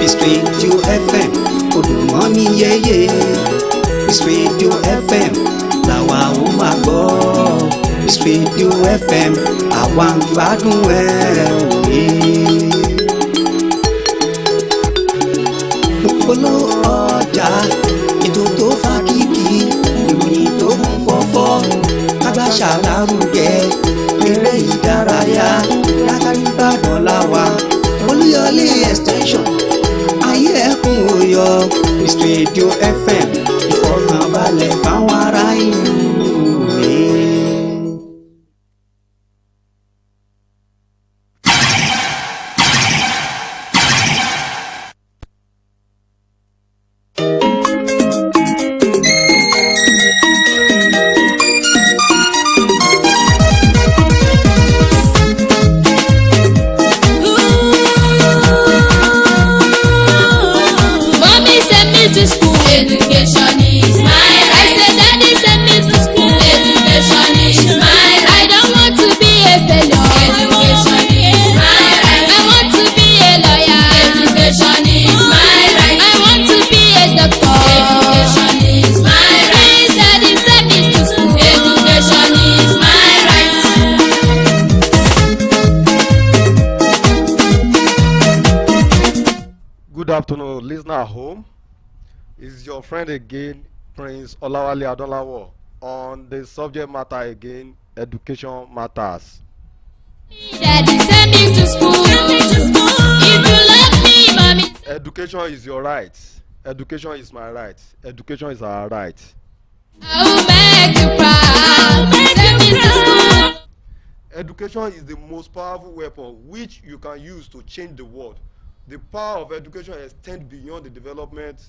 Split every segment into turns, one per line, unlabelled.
It's Radio FM, Olùmọ́ni yeye. It's Radio FM, làwa ò máa gbọ́. It's Radio FM, àwa ń gbádùn ẹ̀ òye. Polówó ọjà, ètò tó fa kíkì, ìròyìn tó kún fọ́fọ́, kágbáṣà lárugẹ, eré ìdárayá, lákàrí Ìbàdàn làwà, Olúyọ̀lé extension, ayé ẹkùn òyọ, It's Radio FM, ìfọ̀kànbalẹ̀ fáwọn ará ìlú rẹ̀.
Good afternoon, listener at home. It's your friend again, Prince Olawale Adolawo, on the subject matter again, education matters.
Daddy, send me to school. If you love me, mommy.
Education is your right. Education is my right. Education is our right.
I will make you proud. Send me to school.
Education is the most powerful weapon which you can use to change the world. The power of education extends beyond the development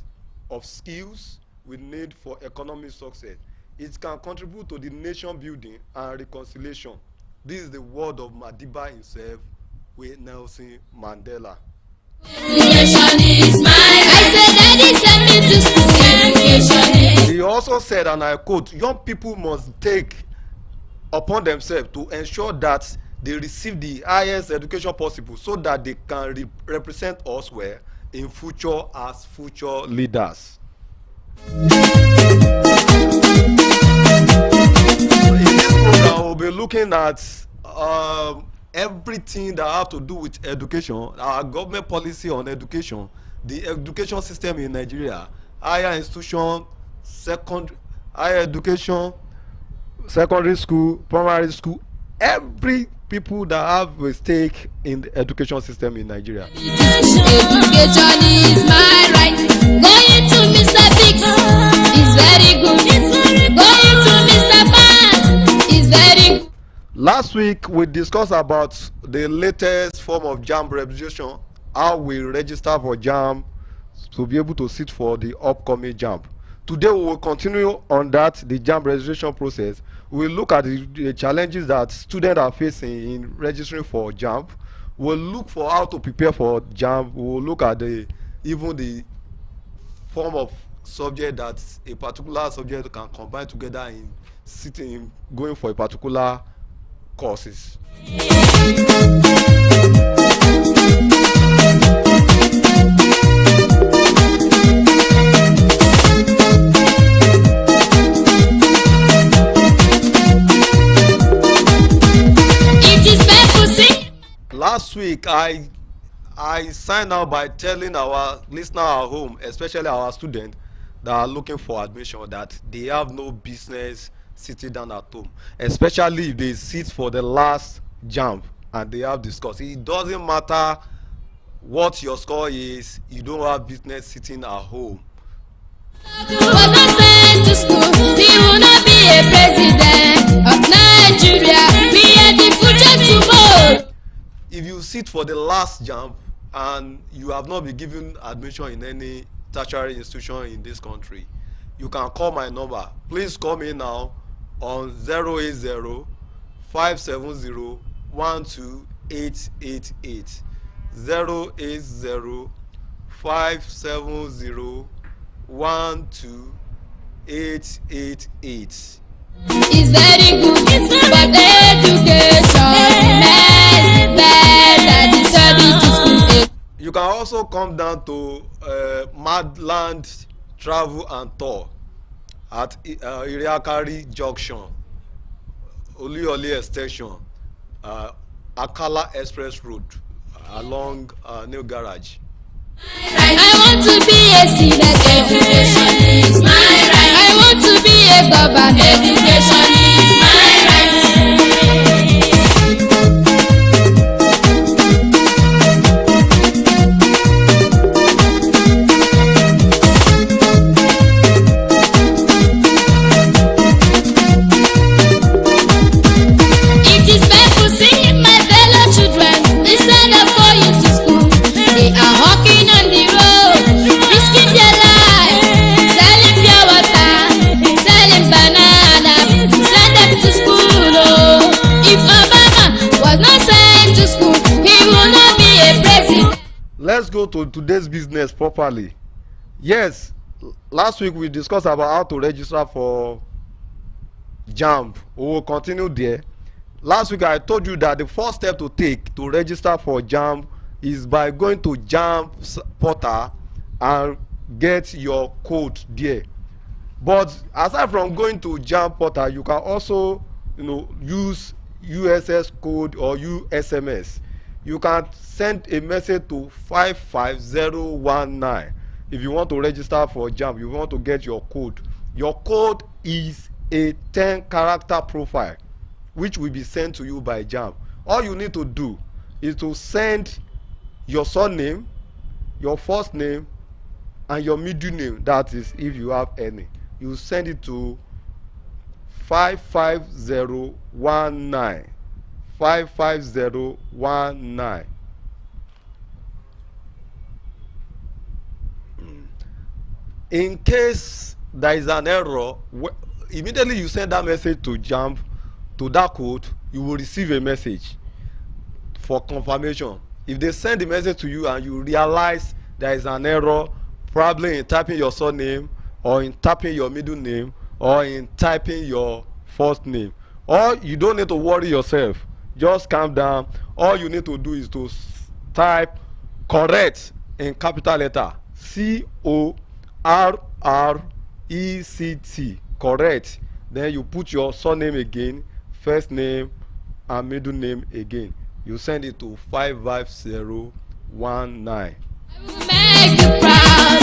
of skills we need for economic success. It can contribute to the nation building and reconciliation. This is the word of Madiba himself with Nelson Mandela.
Education is mine. I said, Daddy, send me to school. Education is.
He also said, and I quote, young people must take upon themselves to ensure that they receive the highest education possible so that they can represent us well in future as future leaders. In this program, we'll be looking at everything that have to do with education, our government policy on education, the education system in Nigeria, higher institution, higher education, secondary school, primary school, every people that have a stake in the education system in Nigeria.
Education is my right. Going to Mr. Biggs is very good. Going to Mr. Banks is very good.
Last week we discussed about the latest form of JAMB registration, how we register for JAMB to be able to sit for the upcoming JAMB. Today we will continue on that, the JAMB registration process. We'll look at the challenges that students are facing in registering for JAMB. We'll look for how to prepare for JAMB. We'll look at even the form of subject that a particular subject can combine together in sitting, going for a particular courses. Last week, I signed out by telling our listener at home, especially our students that are looking for admission, that they have no business sitting down at home, especially if they sit for the last JAMB and they have discussed. It doesn't matter what your score is, you don't have business sitting at home.
You were not sent to school. We will not be a president of Nigeria. We are the future tomorrow.
If you sit for the last JAMB and you have not been given admission in any tertiary institution in this country, you can call my number. Please call me now on 080-570-12888. 080-570-12888.
It's very good, but education is better than the service to school.
You can also come down to Madland Travel and Tour at Iriakari Junction, Oluyole Extension, Akala Express Road, along New Garage.
I want to be a student. Education is my right. I want to be a governor. Education is my right. It is painful seeing my fellow children instead of going to school. They are hawking on the road, risking their life, selling pure water, selling banana, send them to school. Oh, if Obama was not sent to school, he will not be a president.
Let's go to today's business properly. Yes, last week we discussed about how to register for JAMB. We will continue there. Last week I told you that the first step to take to register for JAMB is by going to JAMB portal and get your code there. But aside from going to JAMB portal, you can also use USS code or USMS. You can send a message to 55019 if you want to register for JAMB. You want to get your code. Your code is a 10-character profile which will be sent to you by JAMB. All you need to do is to send your surname, your first name, and your middle name. That is, if you have any. You send it to 55019. 55019. In case there is an error, immediately you send that message to JAMB, to that code, you will receive a message for confirmation. If they send the message to you and you realize there is an error, probably in typing your surname, or in typing your middle name, or in typing your first name, or you don't need to worry yourself, just calm down. All you need to do is to type correct in capital letter, CORRECT, correct. Then you put your surname again, first name and middle name again. You send it to 55019.
I will make you proud.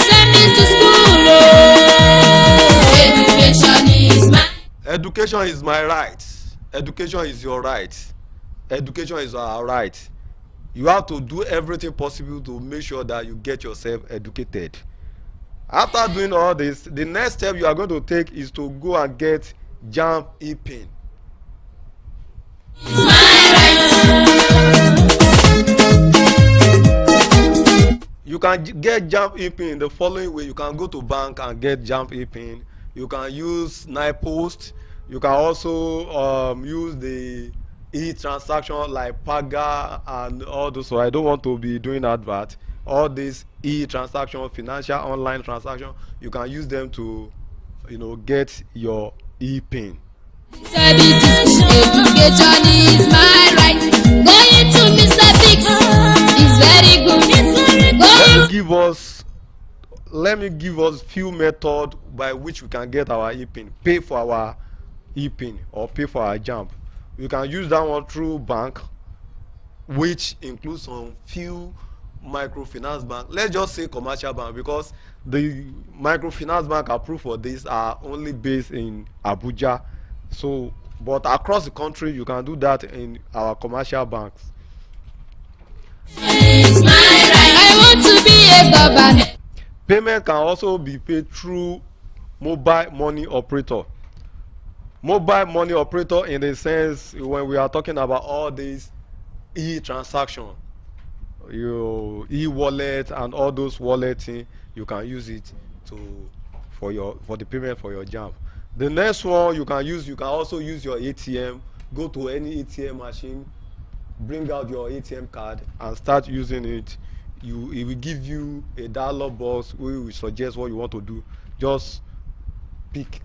Send me to school. Oh, education is my.
Education is my right. Education is your right. Education is our right. You have to do everything possible to make sure that you get yourself educated. After doing all this, the next step you are going to take is to go and get JAMB e-pin. You can get JAMB e-pin the following way. You can go to bank and get JAMB e-pin. You can use NIPOST. You can also use the e-transaction like Paga and all those. So I don't want to be doing advert. All these e-transaction, financial online transaction, you can use them to, get your e-pin.
Education is my right. Going to Mr. Biggs is very good.
Let me give us few methods by which we can get our e-pin, pay for our e-pin or pay for our JAMB. You can use that one through bank, which includes some few microfinance bank. Let's just say commercial bank, because the microfinance bank approved for this are only based in Abuja. So, but across the country, you can do that in our commercial banks.
It's my right. I want to be a governor.
Payment can also be paid through mobile money operator. Mobile money operator, in the sense when we are talking about all these e-transaction, your e-wallet and all those wallet thing, you can use it for the payment for your JAMB. The next one you can also use your ATM. Go to any ATM machine, bring out your ATM card and start using it. It will give you a dialog box where we suggest what you want to do. Just pick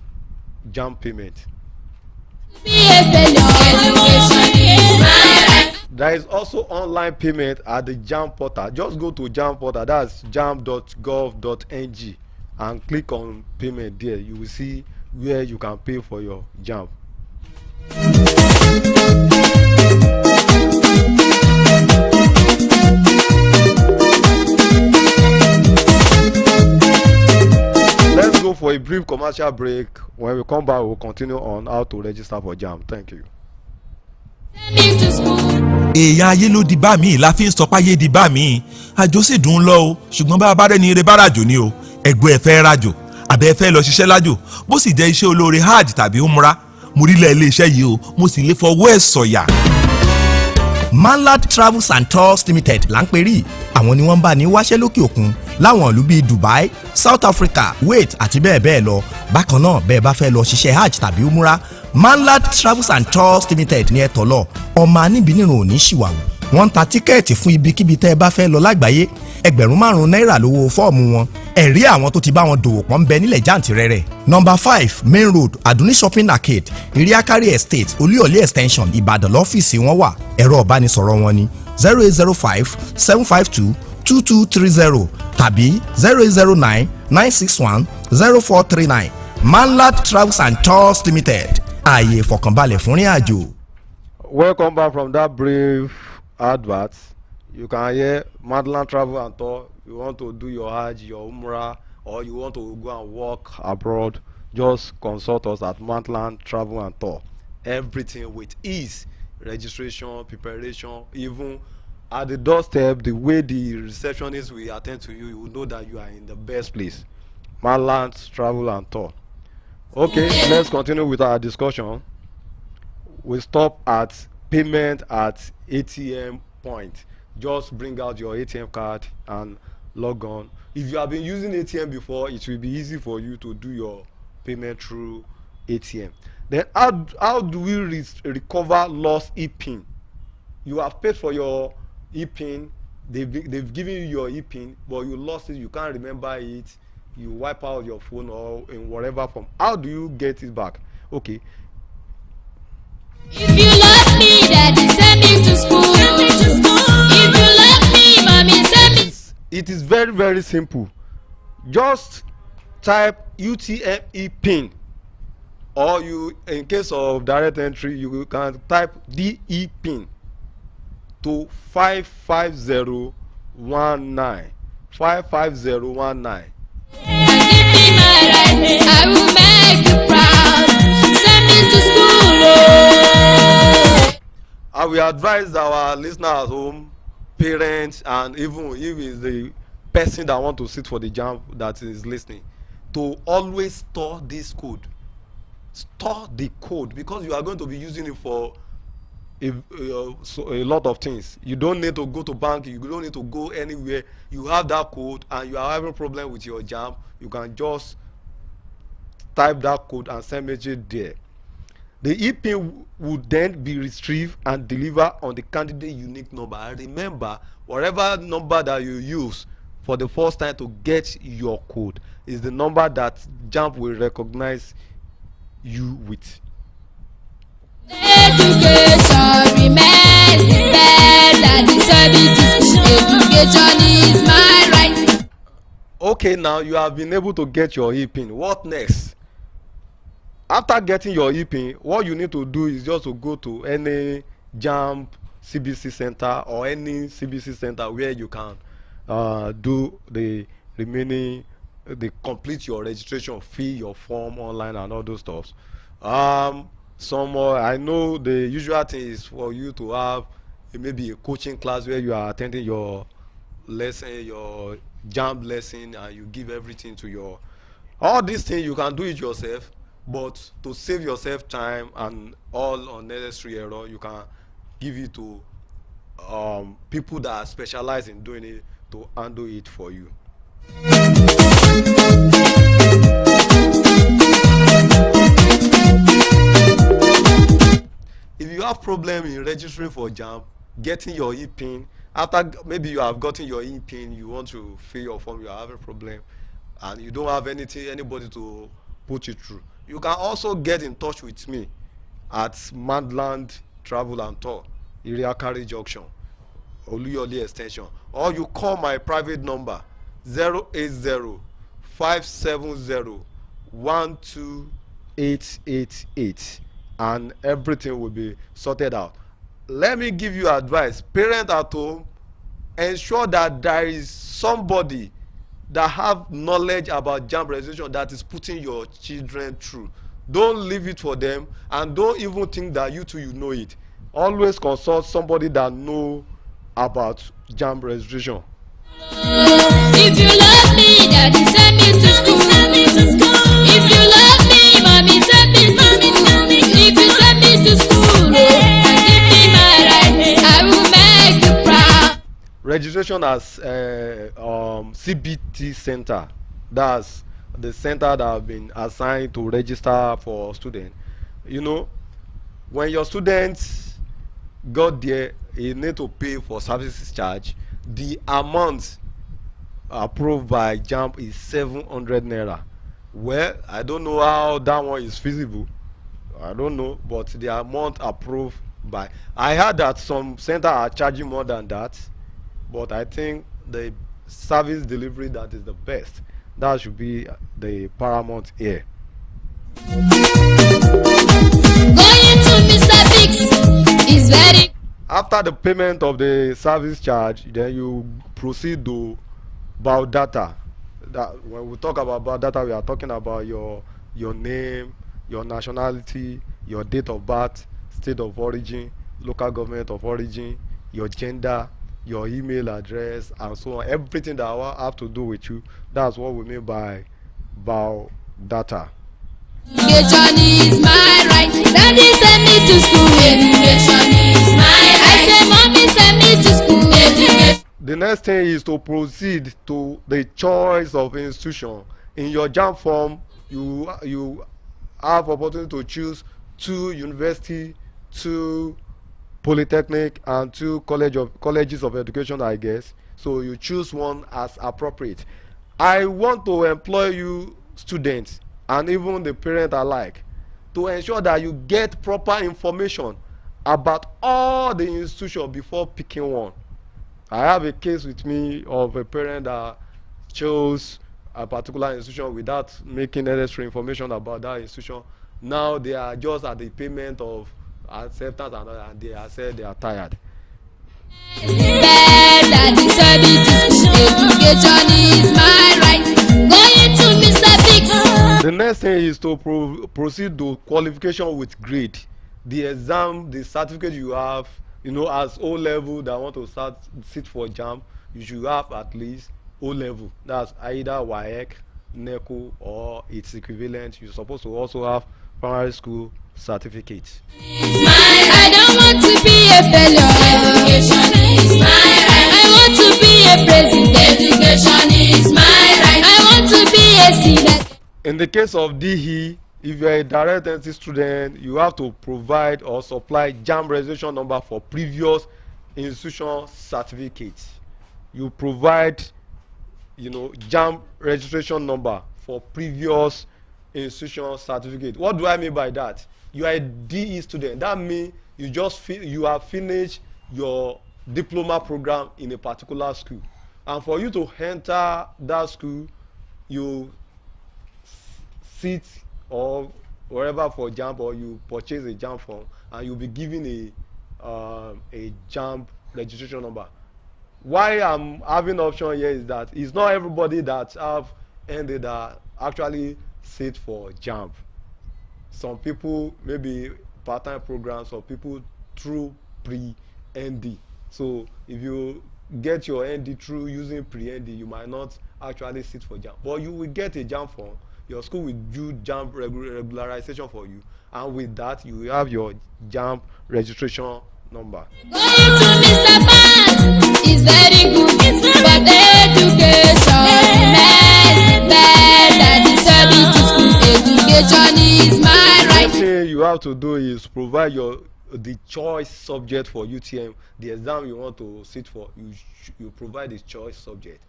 JAMB payment. There There is also online payment at the JAM portal. Just go to JAM portal, that's jam.gov.ng, and click on payment there. You will see where you can pay for your JAM. Let's go for a brief commercial break. When we come back, we'll continue on how to register for JAM. Thank you.
èèyàn ayé ló di bá mi la fi ń sọ páyé di bá mi àjò sì dùn lọ o ṣùgbọ́n bá a bá rẹ́ni eré bárajò ni o ẹgbẹ́ ẹ fẹ́ rajo àbẹ́ ẹ fẹ́ lọ ṣiṣẹ́ lájò bó sì jẹ́ iṣẹ́ olóore hajj tàbí umra mo rí ilé iṣẹ́ yìí o mo sì lè fọwọ́ ẹ̀ sọ̀yà.
Manlad Travels and Tours Limited là ń pè rí àwọn ni wọ́n bá ní wáṣẹ́ lókè òkun láwọn ìlú bíi Dubai, South Africa, Kuwait àti bẹ́ẹ̀ bẹ́ẹ̀ lọ. Bákan náà bẹ́ẹ̀ bá fẹ́ lọ ṣiṣẹ́ hajj tàbí umra Manlad Travels and Tours Limited ní ẹ̀tọ́ lọ ọmọ aníbìnrin ò ní ṣìwàwù. Wọ́n ń ta tíkẹ́ẹ̀tì fún ibikíbi tẹ́ ẹ bá fẹ́ lọ lágbàáyé ẹgbẹ̀rún 5 náírà lówó fọ́ọ̀mù wọn. Ẹ̀rí àwọn tó ti bá wọn dòwò pọ̀ ń bẹ nílẹ̀ jàǹtìrẹrẹ. Number 5 Main Road Aduni Shopping Arcade Iriakari Estate Olúyọ̀lé Extension Ìbàdàn lọ́fíìsì wọn wà. Ẹ̀rọ ìbánisọ̀rọ̀ wọn ni 0805 752 2230 tàbí 0809 961 0439. Manlad Travels and Tours Limited ààyè ìfọ̀kànbalẹ̀ fún ìrìn àjò.
Welcome back from that brief advert. You can hear Manlad Travel and Tour. You want to do your hajj, your umrah, or you want to go and work abroad, just consult us at Manlad Travel and Tour. Everything with ease, registration, preparation, even at the doorstep, the way the receptionist will attend to you, you will know that you are in the best place. Manlad Travel and Tour. Okay, let's continue with our discussion. We stop at payment at ATM point. Just bring out your ATM card and log on. If you have been using ATM before, it will be easy for you to do your payment through ATM. Then how do we recover lost e-pin? You have paid for your e-pin, they've given you your e-pin, but you lost it, you can't remember it, you wipe out your phone or in whatever form. How do you get it back? Okay.
If you love me, daddy, send me to school. If you love me, mommy, send me.
It is very, very simple. Just type UTME pin, or you, in case of direct entry, you can type DE pin to 55019. 55019.
Give me my right, I will make you proud. Send me to school, oh.
I will advise our listeners at home, parents, and even if it's the person that want to sit for the JAM that is listening, to always store this code. Store the code, because you are going to be using it for a lot of things. You don't need to go to bank, you don't need to go anywhere. You have that code and you are having a problem with your JAM, you can just type that code and send message there. The e-pin would then be retrieved and delivered on the candidate unique number. And remember, whatever number that you use for the first time to get your code is the number that JAM will recognize you with.
Education remains better. The service education is my right.
Okay, now you have been able to get your e-pin. What next? After getting your e-pin, what you need to do is just to go to any JAM CBC center or any CBC center where you can do the remaining, complete your registration, fill your form online and all those stuff. I know the usual thing is for you to have maybe a coaching class where you are attending your lesson, your JAM lesson, and you give everything to your, all these things you can do it yourself, but to save yourself time and all unnecessary error, you can give it to people that are specialized in doing it to handle it for you. If you have problem in registering for JAM, getting your e-pin, after maybe you have gotten your e-pin, you want to fill your form, you are having a problem, and you don't have anybody to put you through, you can also get in touch with me at Manlad Travel and Tour. Iriakari Junction, Oluyole Extension, or you call my private number 080-570-12888, and everything will be sorted out. Let me give you advice, parent at home, ensure that there is somebody that have knowledge about JAMB registration that is putting your children through. Don't leave it for them, and don't even think that you too you know it. Always consult somebody that know about JAMB registration.
If you love me, daddy, send me to school. If you love me, mommy, send me to school. If you send me to school, and give me my right, I will make you proud.
Registration as CBT center, that's the center that have been assigned to register for students. You know, when your students got there, you need to pay for services charge. The amount approved by JAMB is 700 naira. Well, I don't know how that one is feasible. I don't know, but the amount approved by, I heard that some center are charging more than that, but I think the service delivery that is the best, that should be the paramount here.
Going to Mr. Biggs is very.
After the payment of the service charge, then you proceed to biodata. That when we talk about biodata, we are talking about your name, your nationality, your date of birth, state of origin, local government of origin, your gender, your email address, and so on. Everything that have to do with you. That's what we mean by biodata.
Education is my right. Daddy send me to school. Education is my right. I say mommy send me to school. Education.
The next thing is to proceed to the choice of institution. In your JAMB form, you have opportunity to choose 2 university, 2 polytechnic, and 2 colleges of education, I guess. So you choose one as appropriate. I want to employ you students and even the parent alike to ensure that you get proper information about all the institutions before picking one. I have a case with me of a parent that chose a particular institution without making necessary information about that institution. Now they are just at the payment of acceptance, and they are said they are tired.
Daddy send me to school. Education is my right. Going to Mr. Biggs.
The next thing is to proceed to qualification with grade. The exam, the certificate you have, you know, as O level that want to sit for JAMB, you should have at least O level. That's either WAEC, NECO, or its equivalent. You're supposed to also have primary school certificate.
I don't want to be a failure. Education is my right. I want to be a president. Education is my right. I want to be a senator.
In the case of DE, if you are a direct entry student, you have to provide or supply JAMB registration number for previous institution certificates. You provide, you know, JAMB registration number for previous institution certificate. What do I mean by that? You are a DE student. That means you you have finished your diploma program in a particular school, and for you to enter that school, you sit or wherever for JAMB, or you purchase a JAMB form, and you'll be given a JAMB registration number. Why I'm having option here is that it's not everybody that have ended that actually sit for JAMB. Some people maybe part-time programs, or people through pre-ND. So if you get your ND through using pre-ND, you might not actually sit for JAMB, but you will get a JAMB form. Your school will do JAMB regularization for you, and with that you will have your JAMB registration number.
Going to Mr. Matterz is very good, but education daddy send me to school. Education is my right.
The thing you have to do is provide the choice subject for UTM, the exam you want to sit for. You provide the choice subject.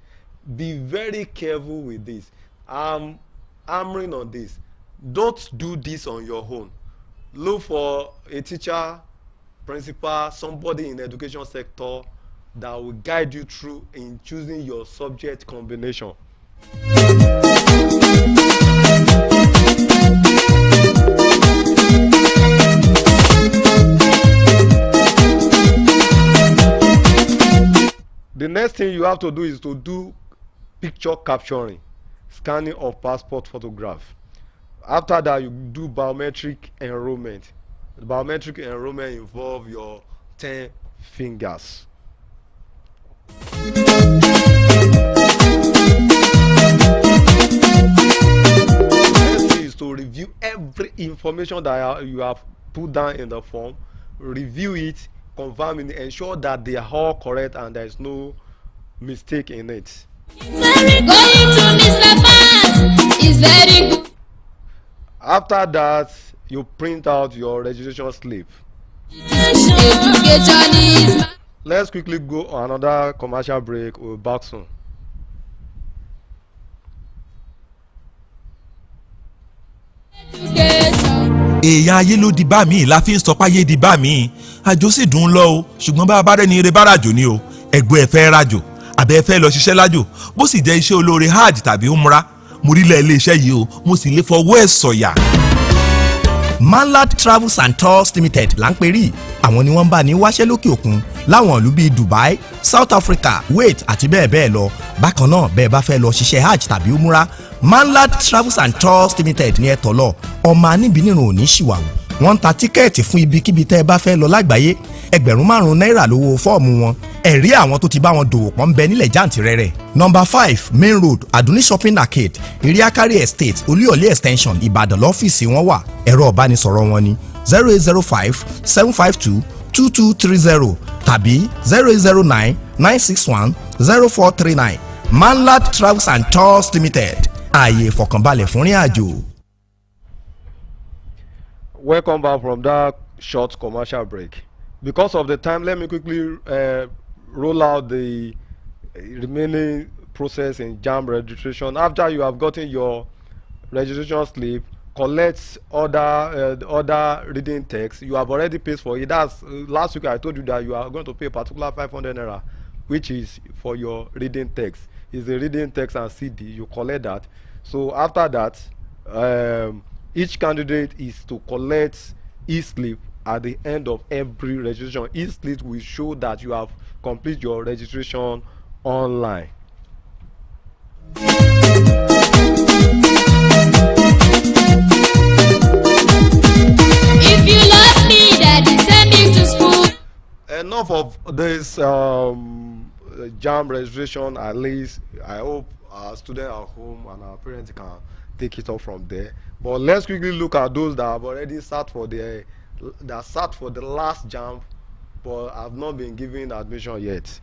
Be very careful with this. Hammering on this. Don't do this on your own. Look for a teacher principal, somebody in the education sector that will guide you through in choosing your subject combination. The next thing you have to do is to do picture capturing, scanning of passport photograph. After that, you do biometric enrollment. The biometric enrollment involve your 10 fingers. Next thing is to review every information that you have put down in the form. Review it, confirm it, ensure that they are all correct and there is no mistake in it.
Going to Mr. Banks is very good.
After that, you print out your registration slip.
Education is
Let's quickly go on another commercial break. We'll be back soon.
education.
èèyàn ayé ló di bá mi la fi ń sọ páyé di bá mi àjò sì dùn lọ o ṣùgbọ́n bá a bá rẹ́ni eré bárajò ni o ẹgbẹ́ ẹ fẹ́ rajò àbẹ́ ẹ fẹ́ lọ ṣiṣẹ́ lájò bó sì jẹ́ iṣẹ́ olóore hajj tàbí umra mo rí lẹ́ ilé iṣẹ́ yìí o mo sì lè fọwọ́ ẹ̀ sọ̀yà.
Matterz Travels and Tours Limited là ń perí àwọn ni wọ́n bá ní wáṣẹ́ lókè òkun láwọn ìlú bíi Dubai, South Africa, Kuwait àti bẹ́ẹ̀ bẹ́ẹ̀ lọ bákan náà bẹ́ẹ̀ bá fẹ́ lọ ṣiṣẹ́ hajj tàbí umra Matterz Travels and Tours Limited ní ẹ tọ̀ lọ ọmọ aníbìnrin ò ní ṣìwàwù wọ́n ń ta tíkẹ́ẹ̀tì fún ibikíbi tẹ́ ẹ bá fẹ́ lọ lágbàáyé ₹5,000 lówó fọ́ọ̀mù wọn ẹ̀rí àwọn tó ti bá wọn dòwò pọ̀ ń bẹ nílẹ̀ jàǹtìrẹrẹ. Number 5 Main Road Aduni Shopping Arcade Iriakari Estate Olúyọ̀lé Extension Ìbàdàn lọ́fíìsì wọn wà ẹ̀rọ ìbánisọ̀rọ̀ wọn ni 08057522230 tàbí 08099610439 Matterz Travels and Tours Limited ààyè ìfọ̀kànbalẹ̀ fún ìrìn àjò.
Welcome back from that short commercial break. Because of the time, let me quickly roll out the remaining process in JAMB registration. After you have gotten your registration slip, collect other reading text. You have already paid for it. That's last week I told you that you are going to pay a particular 500 naira, which is for your reading text. It's the reading text and CD. You collect that. So after that, each candidate is to collect e-slip at the end of every registration. E-slip will show that you have completed your registration online.
If you love me, daddy, send me to school.
Enough of this JAMB registration. At least I hope our students at home and our parents can take it up from there. But let's quickly look at those that have already sat for the last JAMB but have not been given admission yet.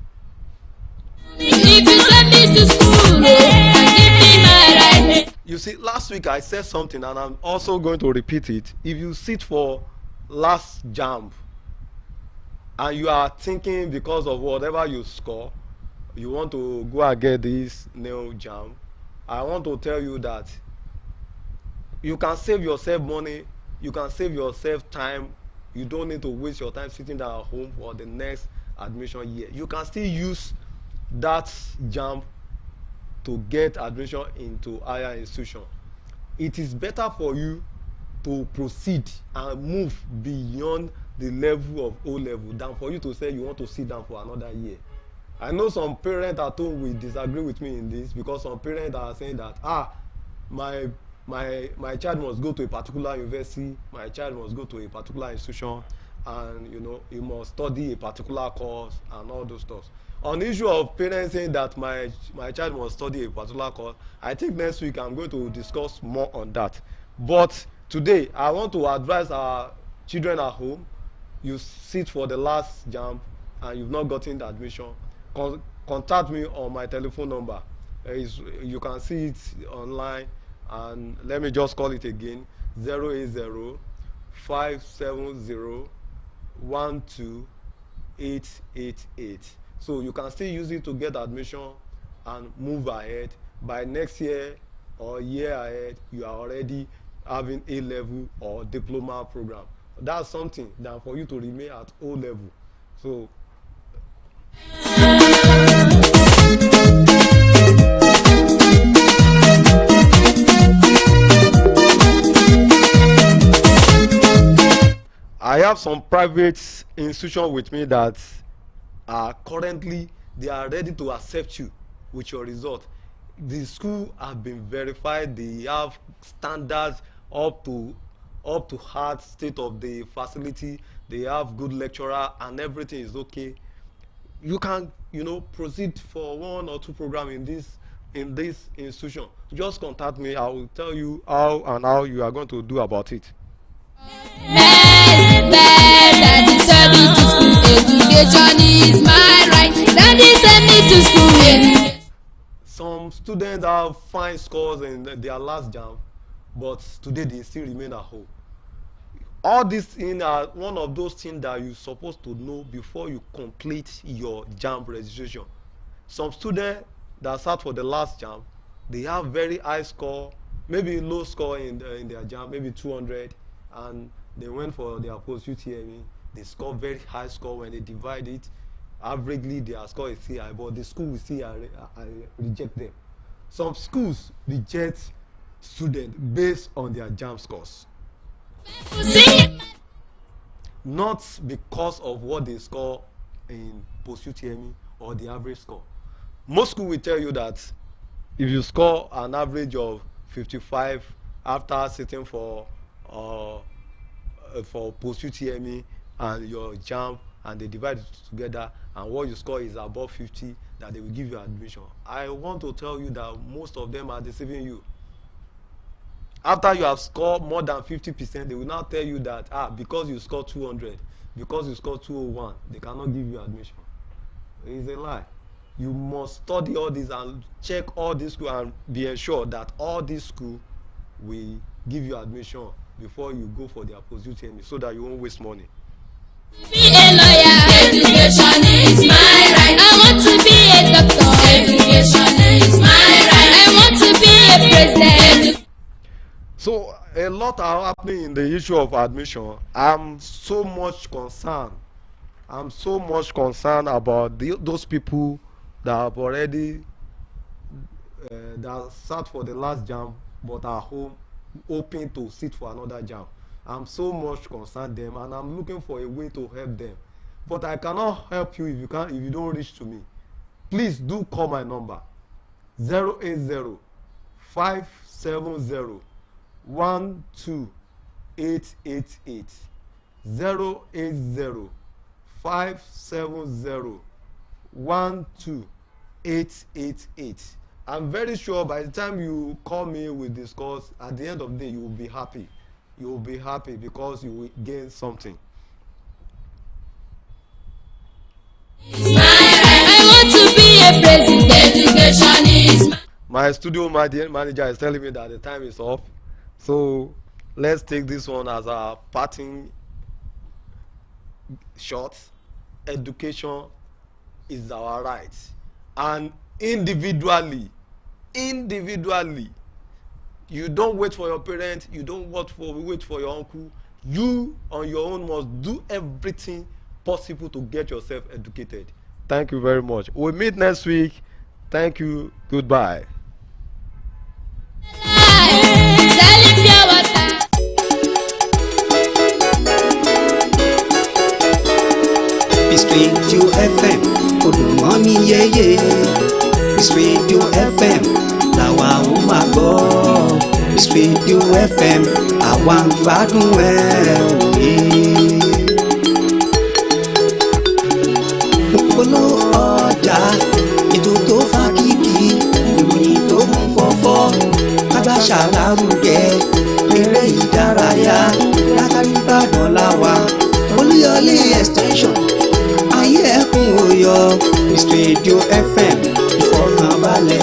If you send me to school, and give me my right.
You see, last week I said something and I'm also going to repeat it. If you sit for last JAMB and you are thinking because of whatever you score, you want to go and get this new JAMB, I want to tell you that you can save yourself money, you can save yourself time. You don't need to waste your time sitting down at home for the next admission year. You can still use that JAMB to get admission into higher institution. It is better for you to proceed and move beyond the level of O level than for you to say you want to sit down for another year. I know some parents at home will disagree with me in this, because some parents are saying that my child must go to a particular university, my child must go to a particular institution, and he must study a particular course and all those stuff. On the issue of parents saying that my child must study a particular course, I think next week I'm going to discuss more on that. But today I want to advise our children at home: you sit for the last JAMB and you've not gotten the admission, contact me on my telephone number. You can see it online, and let me just call it again: 080-570-12888. So you can still use it to get admission and move ahead. By next year or year ahead, you are already having A-level or diploma program. that's something than for you to remain at O level. So I have some private institutions with me that are currently, they are ready to accept you with your result. The school have been verified, they have standards up to hard state of the facility, they have good lecturer and everything is okay. You can, you know, proceed for 1 or 2 program in this institution. Just contact me, I will tell you how you are going to do about it.
Daddy send me to school. Education is my right. Daddy send me to school.
Some students have fine scores in their last jam, but today they still remain at home. All these things are one of those things that you're supposed to know before you complete your jam registration. Some students that sat for the last jam, they have very high score, maybe low score in their jam, maybe 200, and they went for their post UTME. They score very high score. When they divide it, averagely their score is still high, but the school will still reject them. Some schools reject students based on their jam scores, not because of what they score in post UTME or the average score. Most schools will tell you that if you score an average of 55 after sitting for post UTME and your jam, and they divide it together, and what you score is above 50, that they will give you admission. I want to tell you that most of them are deceiving you. After you have scored more than 50%, they will now tell you that because you scored 200, because you scored 201, they cannot give you admission. It is a lie. You must study all this and check all these schools and be ensured that all these schools will give you admission before you go for their post UTME, so that you won't waste money.
Be a lawyer. Education is my right. I want to be a doctor. Education is my right. I want to be a president.
So a lot are happening in the issue of admission. I'm so much concerned about those people that have already that sat for the last jam but are home hoping to sit for another jam. I'm so much concerned them, and I'm looking for a way to help them, but I cannot help you if you don't reach to me. Please do call my number 080 570 12888 080 570 12888. I'm very sure by the time you call me with this course, at the end of the day you will be happy. You will be happy because you will gain something.
I want to be a president. Education is
my studio manager is telling me that the time is up, so let's take this one as a parting shot. Education is our right, and individually, you don't wait for your parents, you don't wait for your uncle. You on your own must do everything possible to get yourself educated. Thank you very much. We'll meet next week. Thank you. Goodbye.
Peace Radio FM, Olùmọ́ni yẹ́yẹ́. Peace Radio FM, làwa ò máa gbọ́. Peace Radio FM, àwa ń gbádùn ẹ̀ òye. Òpólò ọjà, ètò tó fa kíkì, ìròyìn tó kún fọ́fọ́, kágbàṣà lárugẹ, eré ìdárayá, látàrí Ìbàdàn làwà, Olúyọ̀lé extension. Ayé ẹkún òyọ, Peace Radio FM, ìfọ̀kànbalẹ̀